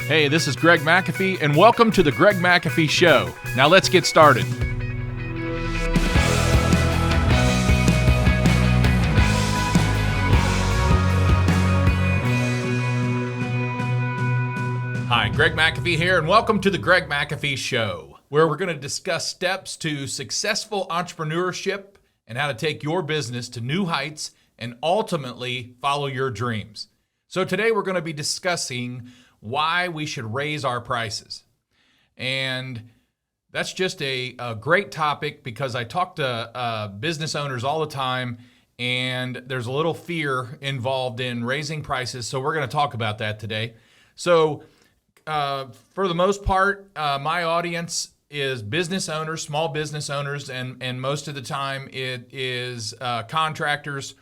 Hey, this is Greg McAfee, and welcome to the Greg McAfee Show. Now let's get started. Hi, Greg McAfee here, and welcome to the Greg McAfee Show, where we're going to discuss steps to successful entrepreneurship and how to take your business to new heights and ultimately follow your dreams. So today we're going to be discussing why we should raise our prices. And that's just a great topic because I talk to business owners all the time, and there's a little fear involved in raising prices. So we're going to talk about that today. So for the most part, my audience is business owners, small business owners, and most of the time it is contractors.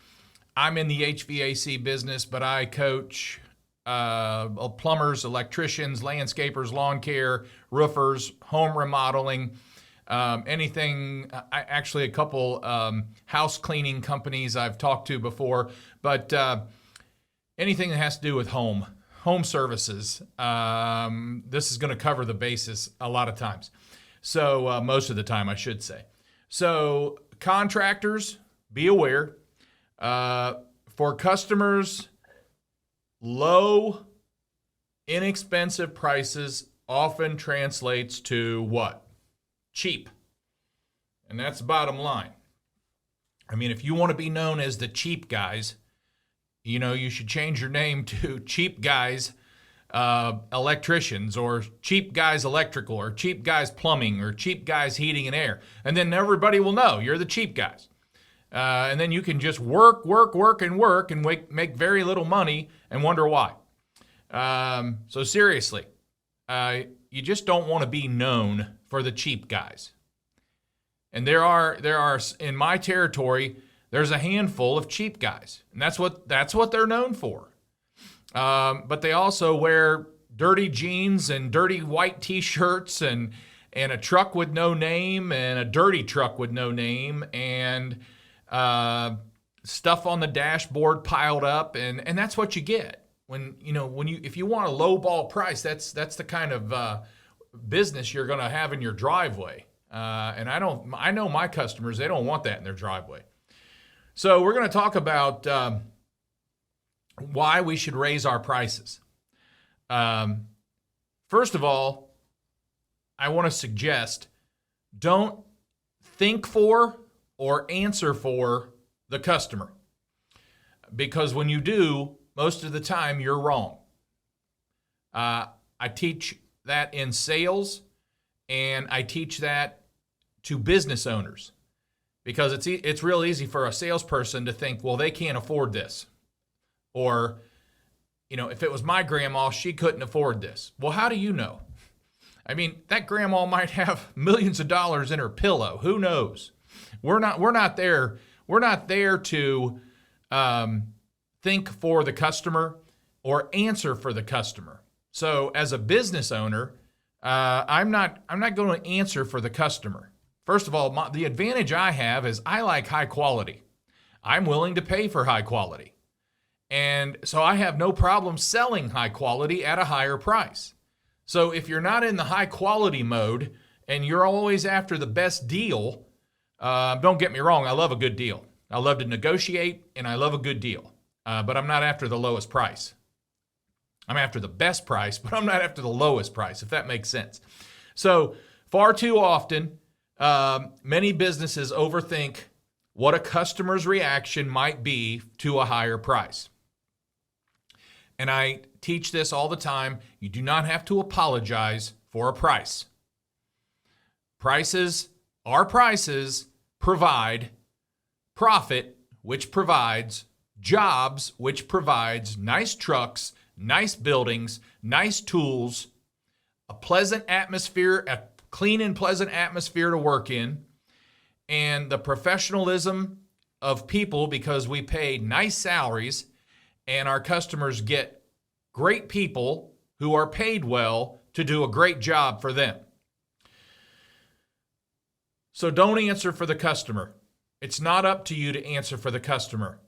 I'm in the HVAC business, but I coach plumbers, electricians, landscapers, lawn care, roofers, home remodeling, anything. Actually, a couple house cleaning companies I've talked to before, but anything that has to do with home services. This is going to cover the basis a lot of times. So most of the time, I should say. So contractors, be aware. For customers, low, inexpensive prices often translates to what? Cheap. And that's the bottom line. I mean, if you want to be known as the cheap guys, you know, you should change your name to Cheap Guys Electricians, or Cheap Guys Electrical, or Cheap Guys Plumbing, or Cheap Guys Heating and Air. And then everybody will know you're the cheap guys. And then you can just work and make very little money and wonder why. So seriously, you just don't want to be known for the cheap guys. And there are in my territory, there's a handful of cheap guys, and that's what they're known for. But they also wear dirty jeans and dirty white T-shirts and a truck with no name and a dirty truck with no name and stuff on the dashboard piled up, and that's what you get if you want a low ball price. That's the kind of business you're going to have in your driveway. And I know my customers, they don't want that in their driveway. So we're going to talk about why we should raise our prices. First of all, I want to suggest don't think for or answer for the customer, because when you do, most of the time you're wrong. I teach that in sales, and I teach that to business owners, because it's real easy for a salesperson to think, well, they can't afford this, or if it was my grandma, she couldn't afford this. Well, how do you know? I mean, that grandma might have millions of dollars in her pillow. Who knows? We're not there to think for the customer or answer for the customer. So as a business owner, I'm not going to answer for the customer. First of all, the advantage I have is I like high quality. I'm willing to pay for high quality. And so I have no problem selling high quality at a higher price. So if you're not in the high quality mode and you're always after the best deal, don't get me wrong, I love a good deal. I love to negotiate, and I love a good deal. But I'm not after the lowest price. I'm after the best price, but I'm not after the lowest price, if that makes sense. So far too often, many businesses overthink what a customer's reaction might be to a higher price. And I teach this all the time. You do not have to apologize for a price. Prices provide profit, which provides jobs, which provides nice trucks, nice buildings, nice tools, a pleasant atmosphere, a clean and pleasant atmosphere to work in, and the professionalism of people, because we pay nice salaries and our customers get great people who are paid well to do a great job for them. So don't answer for the customer. It's not up to you to answer for the customer.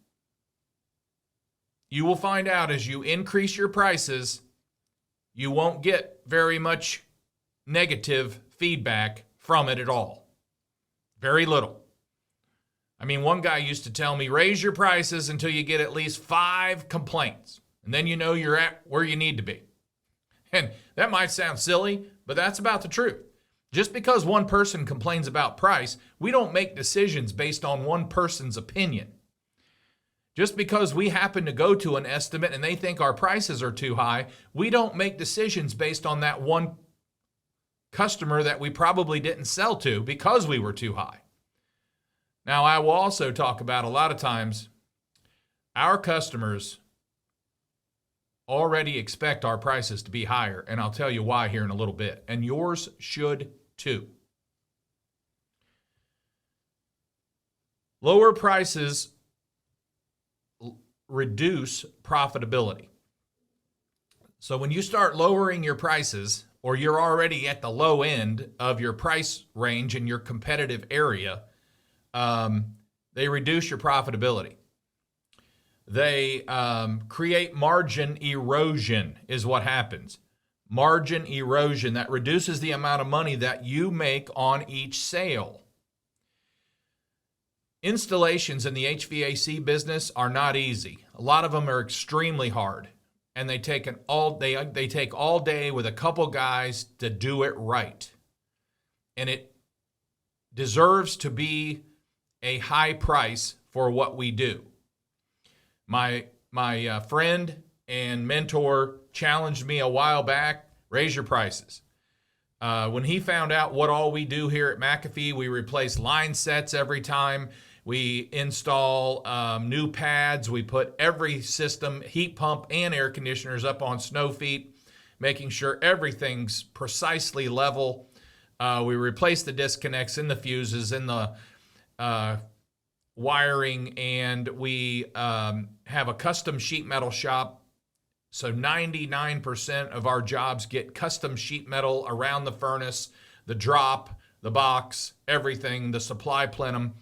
You will find out as you increase your prices, you won't get very much negative feedback from it at all. Very little. I mean, one guy used to tell me, raise your prices until you get at least 5 complaints, and then you know you're at where you need to be. And that might sound silly, but that's about the truth. Just because one person complains about price, we don't make decisions based on one person's opinion. Just because we happen to go to an estimate and they think our prices are too high, we don't make decisions based on that one customer that we probably didn't sell to because we were too high. Now, I will also talk about a lot of times our customers already expect our prices to be higher, and I'll tell you why here in a little bit, and yours should too. Lower prices reduce profitability. So when you start lowering your prices, or you're already at the low end of your price range in your competitive area, they reduce your profitability. They create margin erosion is what happens. Margin erosion, that reduces the amount of money that you make on each sale. Installations in the HVAC business are not easy. A lot of them are extremely hard, and they take all day with a couple guys to do it right. And it deserves to be a high price for what we do. My friend and mentor challenged me a while back, raise your prices. When he found out what all we do here at McAfee, we replace line sets every time. We install new pads. We put every system, heat pump and air conditioners up on snow feet, making sure everything's precisely level. We replace the disconnects in the fuses, in the wiring, and we have a custom sheet metal shop. So 99% of our jobs get custom sheet metal around the furnace, the drop, the box, everything, the supply plenum,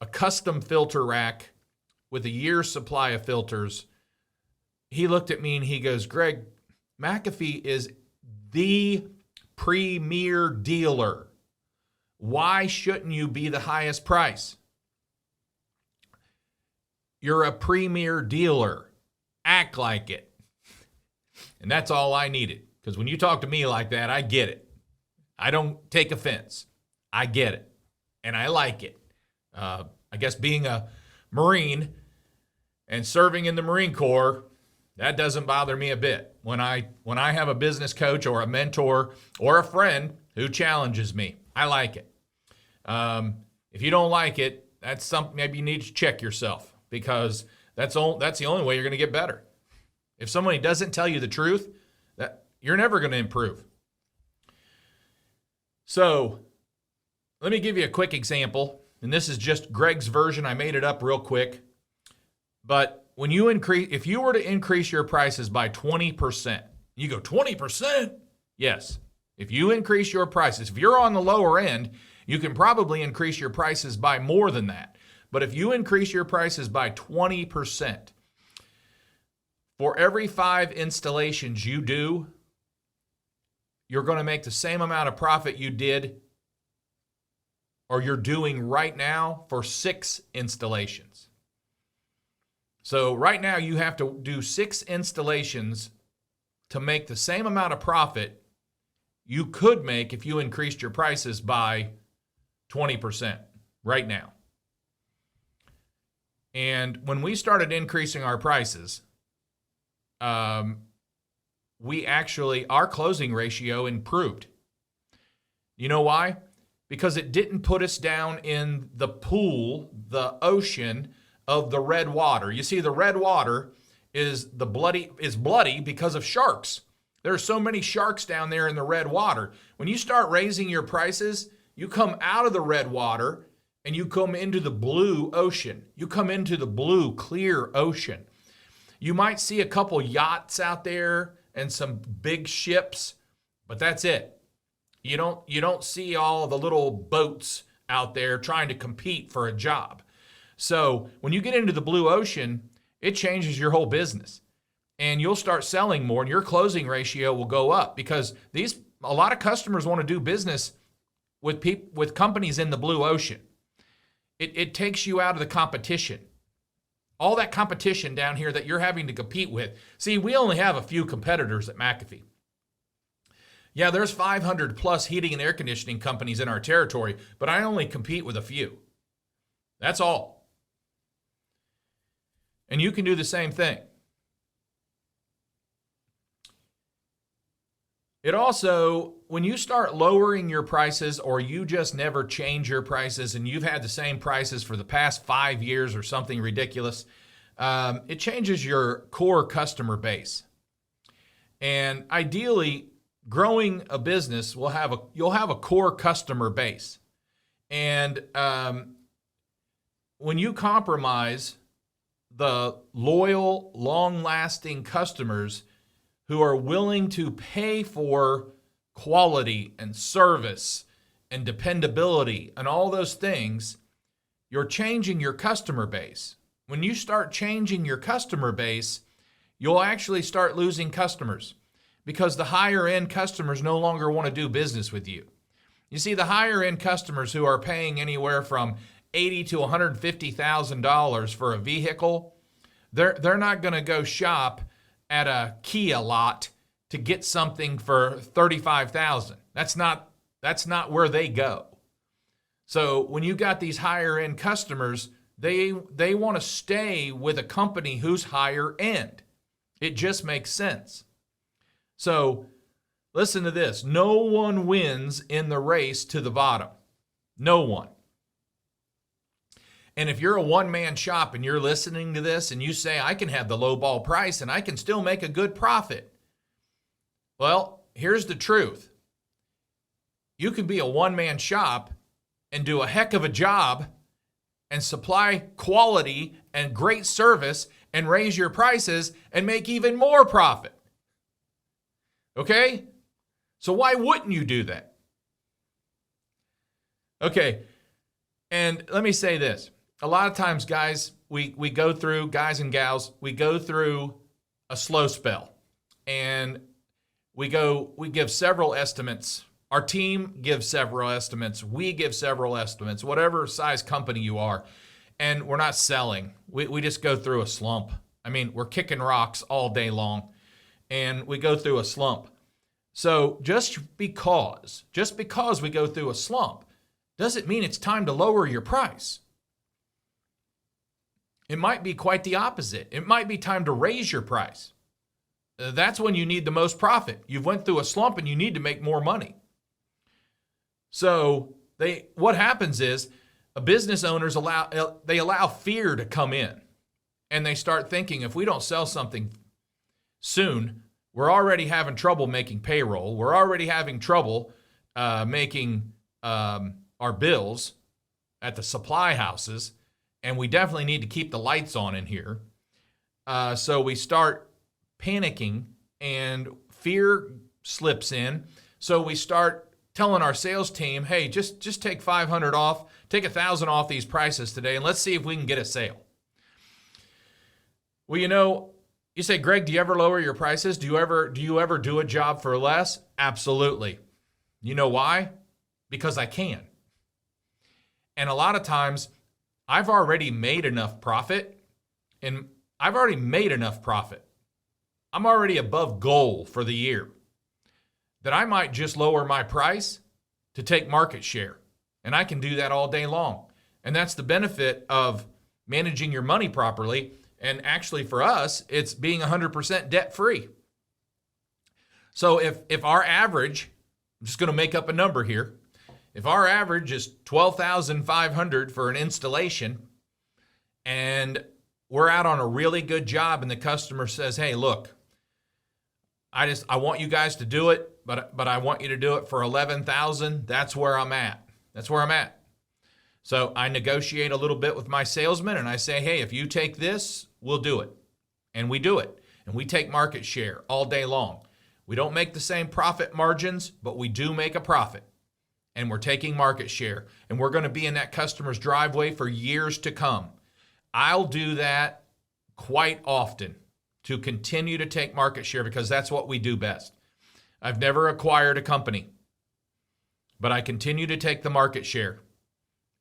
a custom filter rack with a year's supply of filters. He looked at me and he goes, Greg, McAfee is the premier dealer. Why shouldn't you be the highest price? You're a premier dealer. Act like it. And that's all I needed. Because when you talk to me like that, I get it. I don't take offense. I get it. And I like it. I guess being a Marine and serving in the Marine Corps, that doesn't bother me a bit. When I have a business coach or a mentor or a friend who challenges me, I like it. If you don't like it, that's something maybe you need to check yourself, because that's the only way you're going to get better. If somebody doesn't tell you the truth, that you're never going to improve. So let me give you a quick example, and this is just Greg's version. I made it up real quick. But when you if you were to increase your prices by 20%, you go, 20%? Yes. If you increase your prices, if you're on the lower end, you can probably increase your prices by more than that. But if you increase your prices by 20%, for every 5 installations you do, you're going to make the same amount of profit you did or you're doing right now for 6 installations. So right now you have to do 6 installations to make the same amount of profit you could make if you increased your prices by 20% right now. And when we started increasing our prices, our closing ratio improved. You know why? Because it didn't put us down in the pool, the ocean of the red water. You see, the red water is bloody because of sharks. There are so many sharks down there in the red water. When you start raising your prices, you come out of the red water and you come into the blue ocean. You come into the blue, clear ocean. You might see a couple yachts out there and some big ships, but that's it. You don't see all the little boats out there trying to compete for a job. So when you get into the blue ocean, it changes your whole business. and you'll start selling more, and your closing ratio will go up, because a lot of customers want to do business with companies in the blue ocean. It takes you out of the competition. All that competition down here that you're having to compete with. See, we only have a few competitors at McAfee. Yeah, there's 500 plus heating and air conditioning companies in our territory, but I only compete with a few. That's all. And you can do the same thing. It also, when you start lowering your prices, or you just never change your prices and you've had the same prices for the past 5 years or something ridiculous, it changes your core customer base. And ideally, growing a business you'll have a core customer base. And when you compromise the loyal, long-lasting customers who are willing to pay for quality and service and dependability and all those things, you're changing your customer base. When you start changing your customer base, you'll actually start losing customers, because the higher end customers no longer want to do business with you. You see, the higher end customers who are paying anywhere from $80,000 to $150,000 for a vehicle, they're not going to go shop at a Kia lot to get something for $35,000. That's not where they go. So when you got these higher end customers, they want to stay with a company who's higher end. It just makes sense. So listen to this. No one wins in the race to the bottom. No one. And if you're a one-man shop and you're listening to this and you say, I can have the low ball price and I can still make a good profit. Well, here's the truth. You can be a one-man shop and do a heck of a job and supply quality and great service and raise your prices and make even more profit. Okay? So why wouldn't you do that? Okay. And let me say this. A lot of times, guys, we go through, guys and gals, we go through a slow spell. And we give several estimates. Our team gives several estimates. We give several estimates, whatever size company you are. And we're not selling. We just go through a slump. I mean, we're kicking rocks all day long. And we go through a slump. So just because we go through a slump doesn't mean it's time to lower your price. It might be quite the opposite. It might be time to raise your price. That's when you need the most profit. You've went through a slump and you need to make more money. So what happens is business owners allow fear to come in, and they start thinking, if we don't sell something soon, we're already having trouble making payroll. We're already having trouble making our bills at the supply houses. And we definitely need to keep the lights on in here. So we start panicking and fear slips in. So we start telling our sales team, hey, just take 500 off, take 1,000 off these prices today, and let's see if we can get a sale. Well, you say, Greg, do you ever lower your prices? Do you ever do a job for less? Absolutely. You know why? Because I can. And a lot of times, I've already made enough profit, I'm already above goal for the year, that I might just lower my price to take market share. And I can do that all day long. And that's the benefit of managing your money properly. And actually for us, it's being 100% debt free. So if our average, I'm just going to make up a number here, if our average is $12,500 for an installation, and we're out on a really good job, and the customer says, hey, look, I want you guys to do it, but I want you to do it for $11,000. That's where I'm at. So I negotiate a little bit with my salesman, and I say, hey, if you take this, we'll do it. And we do it. And we take market share all day long. We don't make the same profit margins, but we do make a profit. And we're taking market share. And we're going to be in that customer's driveway for years to come. I'll do that quite often to continue to take market share because that's what we do best. I've never acquired a company, but I continue to take the market share,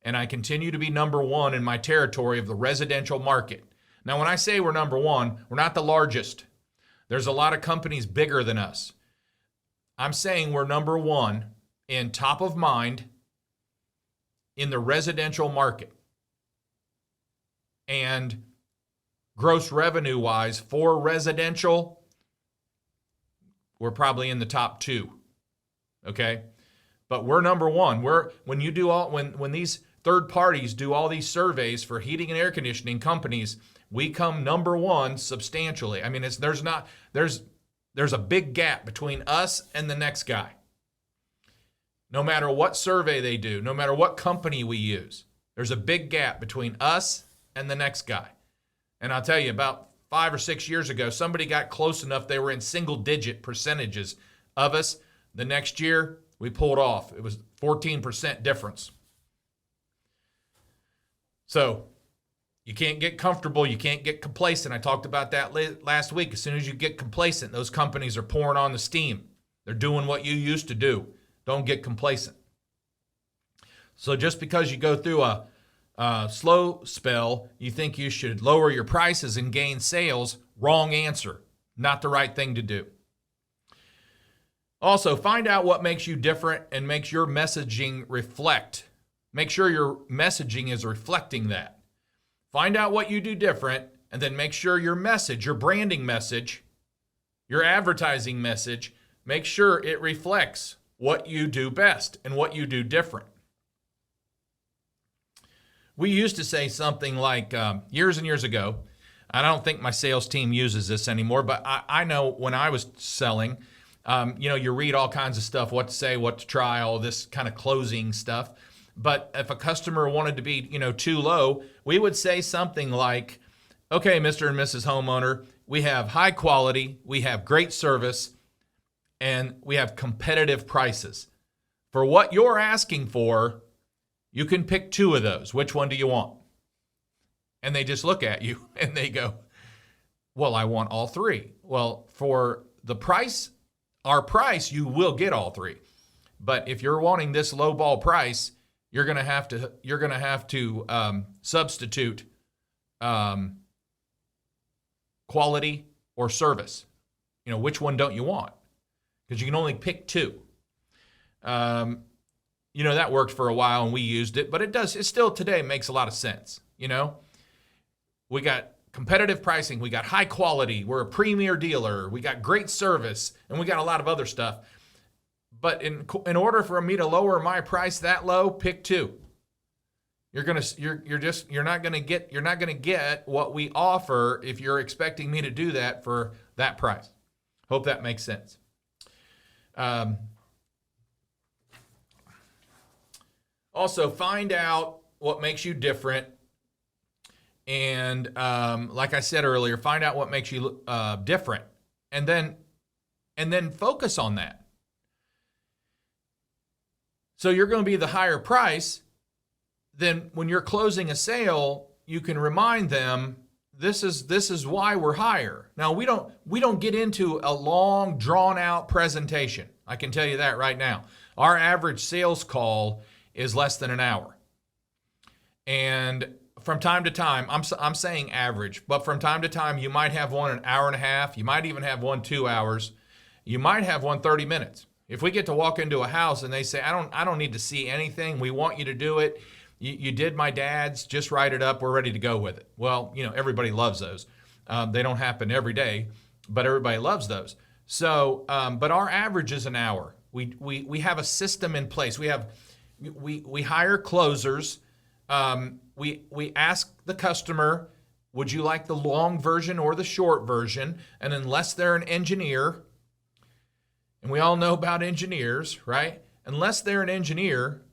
and I continue to be number one in my territory of the residential market. Now, when I say we're number one, we're not the largest. There's a lot of companies bigger than us. I'm saying we're number one in top of mind in the residential market. And gross revenue wise for residential, we're probably in the top 2. Okay? But we're number one. When these third parties do all these surveys for heating and air conditioning companies, we come number one substantially. I mean, there's a big gap between us and the next guy. No matter what survey they do, no matter what company we use, there's a big gap between us and the next guy. And I'll tell you, about 5 or 6 years ago, somebody got close enough, they were in single-digit percentages of us. The next year, we pulled off. It was 14% difference. So you can't get comfortable. You can't get complacent. I talked about that last week. As soon as you get complacent, those companies are pouring on the steam. They're doing what you used to do. Don't get complacent. So just because you go through a slow spell, you think you should lower your prices and gain sales. Wrong answer. Not the right thing to do. Also, find out what makes you different and makes your messaging reflect. Make sure your messaging is reflecting that. Find out what you do different, and then make sure your message, your branding message, your advertising message, make sure it reflects what you do best and what you do different. We used to say something like years and years ago, I don't think my sales team uses this anymore, but I know when I was selling, you read all kinds of stuff, what to say, what to try, all this kind of closing stuff. But if a customer wanted to be, too low, we would say something like, okay, Mr. and Mrs. Homeowner, we have high quality, we have great service, and we have competitive prices. For what you're asking for, you can pick 2 of those. Which one do you want? And they just look at you and they go, well, I want all 3. Well, for the price, our price, you will get all 3. But if you're wanting this low ball price, you're going to have to substitute quality or service. Which one don't you want? Because you can only pick 2. That worked for a while and we used it, but it still today makes a lot of sense. We got competitive pricing, we got high quality, we're a premier dealer, we got great service, and we got a lot of other stuff. But in order for me to lower my price that low, pick 2. You're not gonna get what we offer if you're expecting me to do that for that price. Hope that makes sense. Also, find out what makes you different. And like I said earlier, find out what makes you different. And then focus on that. So you're going to be the higher price. Then when you're closing a sale, you can remind them, this is why we're higher. Now, we don't get into a long, drawn-out presentation. I can tell you that right now. Our average sales call is less than an hour. And from time to time, I'm saying average, but from time to time, you might have one an hour and a half. You might even have one 2 hours. You might have one 30 minutes. If we get to walk into a house and they say, I don't need to see anything. We want you to do it. You did my dad's, just write it up. We're ready to go with it. Well, everybody loves those. They don't happen every day, but everybody loves those. So, but our average is an hour. We have a system in place. We hire closers. We ask the customer, would you like the long version or the short version? And unless they're an engineer, and we all know about engineers, right? Unless they're an engineer,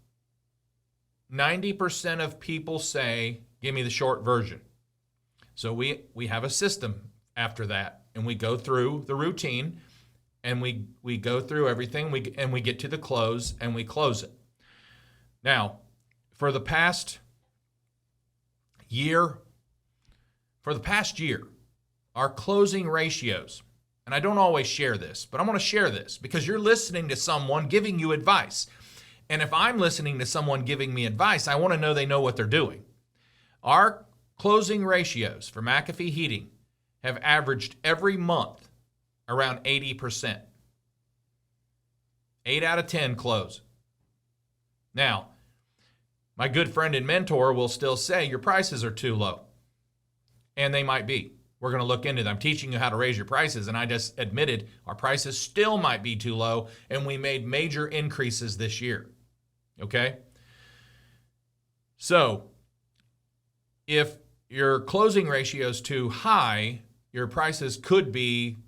90% of people say, give me the short version. So we have a system after that, and we go through the routine, and we go through everything, and we get to the close, and we close it. Now, for the past year, our closing ratios, and I don't always share this, but I'm going to share this because you're listening to someone giving you advice. And if I'm listening to someone giving me advice, I want to know they know what they're doing. Our closing ratios for McAfee Heating have averaged every month around 80%. 8 out of 10 close. Now, my good friend and mentor will still say your prices are too low. And they might be. We're going to look into them. I'm teaching you how to raise your prices, and I just admitted our prices still might be too low, and we made major increases this year. Okay? So, if your closing ratio is too high, your prices could be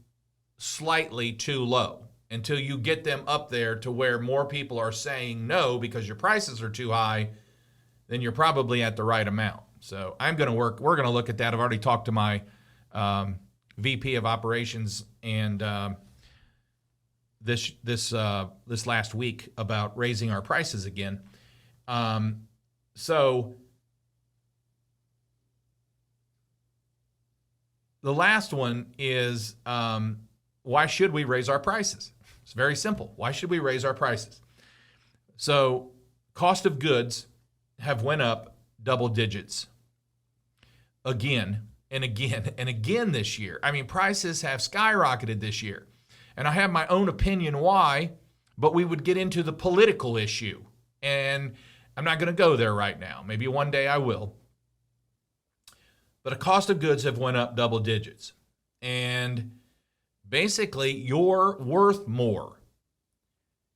slightly too low until you get them up there to where more people are saying no because your prices are too high, then you're probably at the right amount. So we're going to look at that. I've already talked to my VP of operations and this last week about raising our prices again. So the last one is why should we raise our prices? It's very simple. Why should we raise our prices? So cost of goods have went up double digits again and again and again this year. I mean, prices have skyrocketed this year. And I have my own opinion why, but we would get into the political issue. And I'm not going to go there right now. Maybe one day I will. But the cost of goods have went up double digits. And basically, you're worth more.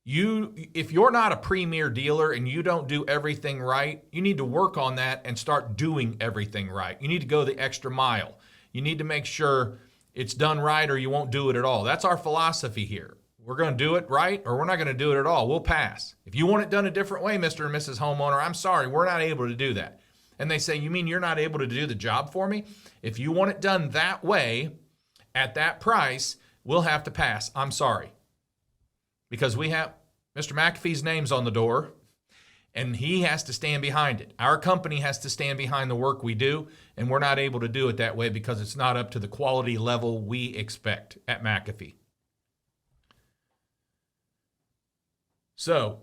If you're not a premier dealer and you don't do everything right, you need to work on that and start doing everything right. You need to go the extra mile. You need to make sure it's done right or you won't do it at all. That's our philosophy here. We're going to do it right or we're not going to do it at all. We'll pass. If you want it done a different way, Mr. and Mrs. Homeowner, I'm sorry, we're not able to do that. And they say, you mean you're not able to do the job for me? If you want it done that way, at that price, we'll have to pass. I'm sorry. Because we have Mr. McAfee's name's on the door, and he has to stand behind it. Our company has to stand behind the work we do, and we're not able to do it that way because it's not up to the quality level we expect at McAfee. So,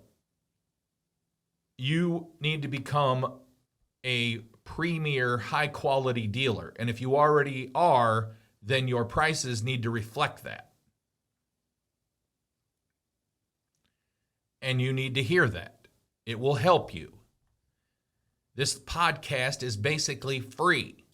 you need to become a premier high-quality dealer. And if you already are, then your prices need to reflect that. And you need to hear that. It will help you. This podcast is basically free.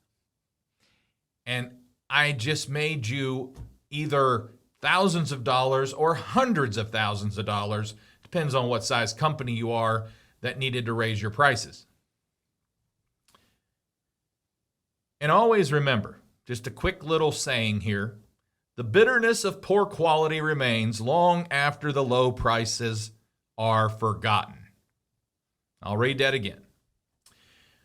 And I just made you either thousands of dollars or hundreds of thousands of dollars, depends on what size company you are, that needed to raise your prices. And always remember, just a quick little saying here, the bitterness of poor quality remains long after the low prices are forgotten. I'll read that again.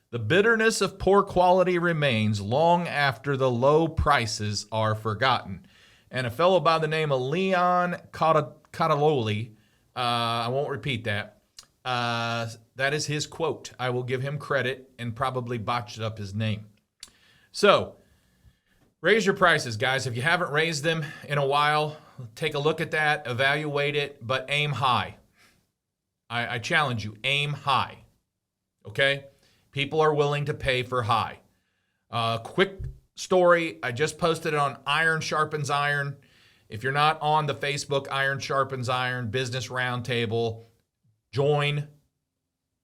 The bitterness of poor quality remains long after the low prices are forgotten. And a fellow by the name of Leon Cataloli, I won't repeat that. That is his quote. I will give him credit and probably botched up his name. So, raise your prices, guys. If you haven't raised them in a while, take a look at that, evaluate it, but aim high. I challenge you, aim high. Okay? People are willing to pay for high. Quick story, I just posted it on Iron Sharpens Iron. If you're not on the Facebook Iron Sharpens Iron Business Roundtable, join.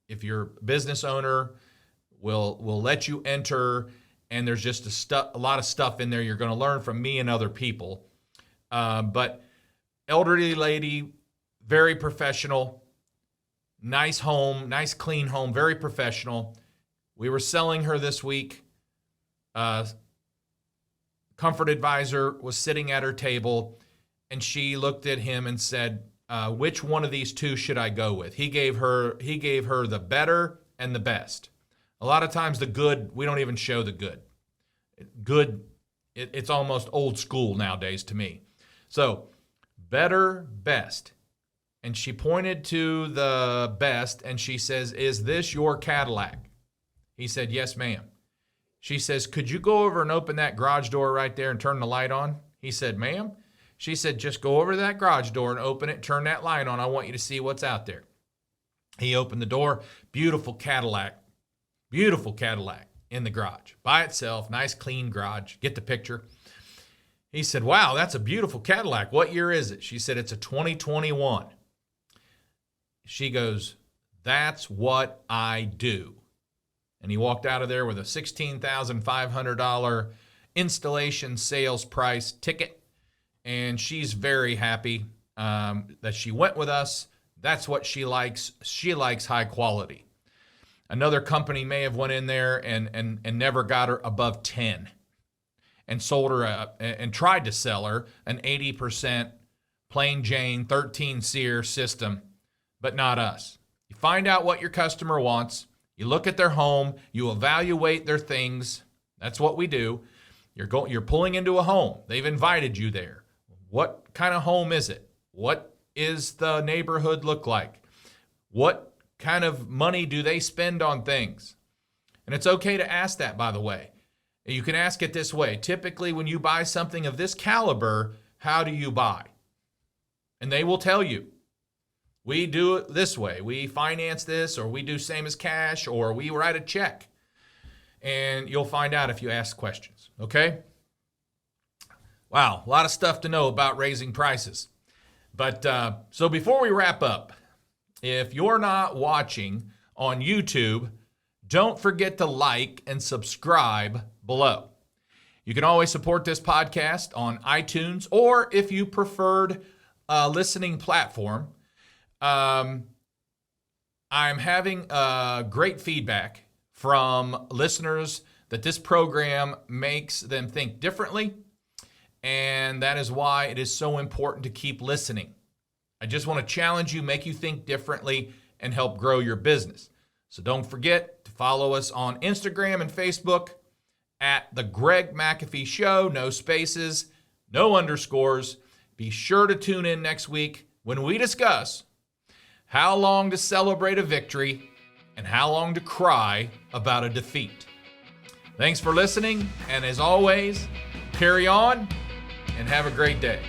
If you're a business owner, we'll let you enter. And there's just a lot of stuff in there you're going to learn from me and other people. But elderly lady, very professional, nice home, nice clean home, very professional. We were selling her this week. Comfort advisor was sitting at her table, and she looked at him and said, which one of these two should I go with? He gave her the better and the best. A lot of times the good, we don't even show the good. Good, it's almost old school nowadays to me. So, better, best. And she pointed to the best, and she says, is this your Cadillac? He said, yes, ma'am. She says, could you go over and open that garage door right there and turn the light on? He said, ma'am. She said, just go over to that garage door and open it, turn that light on. I want you to see what's out there. He opened the door. Beautiful Cadillac in the garage by itself. Nice, clean garage. Get the picture. He said, wow, that's a beautiful Cadillac. What year is it? She said, it's a 2021. She goes, that's what I do. And he walked out of there with a $16,500 installation sales price ticket. And she's very happy that she went with us. That's what she likes. She likes high quality. Another company may have went in there and never got her above 10 and sold her and tried to sell her an 80% plain Jane 13 SEER system, but not us. You find out what your customer wants. You look at their home. You evaluate their things. That's what we do. You're pulling into a home. They've invited you there. What kind of home is it? What is the neighborhood look like? What kind of money do they spend on things? And it's okay to ask that, by the way. You can ask it this way. Typically, when you buy something of this caliber, how do you buy? And they will tell you. We do it this way. We finance this, or we do same as cash, or we write a check. And you'll find out if you ask questions, okay? Wow, a lot of stuff to know about raising prices. But so before we wrap up, if you're not watching on YouTube, don't forget to like and subscribe below. You can always support this podcast on iTunes, or if you preferred a listening platform. I'm having great feedback from listeners that this program makes them think differently, and that is why it is so important to keep listening. I just want to challenge you, make you think differently, and help grow your business. So don't forget to follow us on Instagram and Facebook at The Greg McAfee Show. No spaces, no underscores. Be sure to tune in next week when we discuss how long to celebrate a victory and how long to cry about a defeat. Thanks for listening, and as always, carry on and have a great day.